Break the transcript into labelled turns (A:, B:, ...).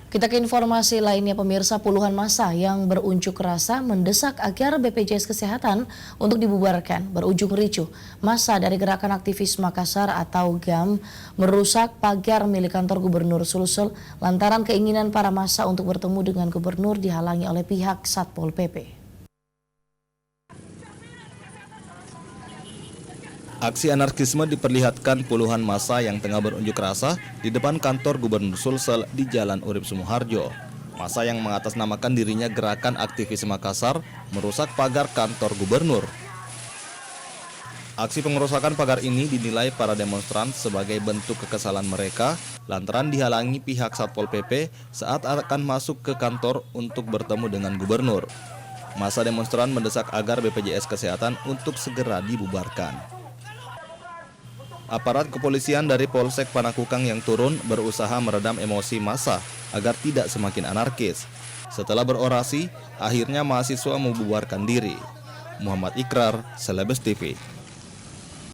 A: Kita ke informasi lainnya, pemirsa. Puluhan massa yang berunjuk rasa mendesak agar BPJS Kesehatan untuk dibubarkan. Berujung ricuh, massa dari Gerakan Aktivis Makassar atau GAM merusak pagar milik kantor Gubernur Sulsel lantaran keinginan para massa untuk bertemu dengan gubernur dihalangi oleh pihak Satpol PP.
B: Aksi anarkisme diperlihatkan puluhan massa yang tengah berunjuk rasa di depan kantor Gubernur Sulsel di Jalan Urip Sumoharjo. Massa yang mengatasnamakan dirinya Gerakan Aktivis Makassar merusak pagar kantor gubernur. Aksi pengerusakan pagar ini dinilai para demonstran sebagai bentuk kekesalan mereka lantaran dihalangi pihak Satpol PP saat akan masuk ke kantor untuk bertemu dengan gubernur. Massa demonstran mendesak agar BPJS Kesehatan untuk segera dibubarkan. Aparat kepolisian dari Polsek Panakukang yang turun berusaha meredam emosi massa agar tidak semakin anarkis. Setelah berorasi, akhirnya mahasiswa membubarkan diri. Muhammad Ikrar, Celebes TV.